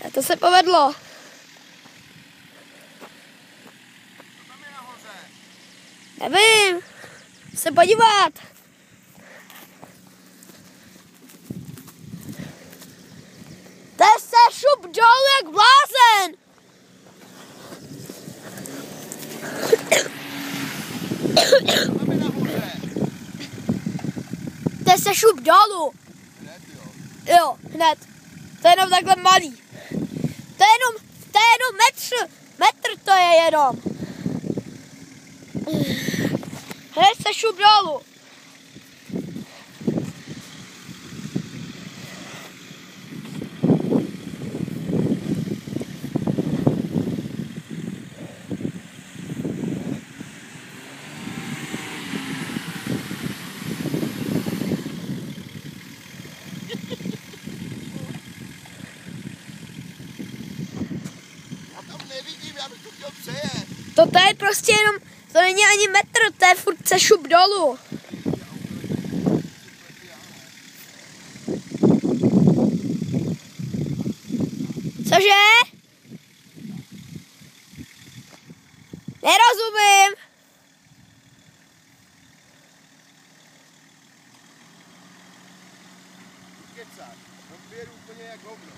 A to se povedlo. Co tam je nahoře? Nevím. Se podívat. Teď se šup dolů jak blázen. Co tam je nahoře? Teď se šup dolů. Hned jo. Jo, hned. To je jenom takhle malý. To je jenom metr to je jenom. Hned se šup dolů. Já tam nevidím, já bych to chtěl přejet. To je prostě jenom, to není ani metr, to je furt se šup dolů. Cože? Nerozumím. Kecáš, on běru úplně jak hovno.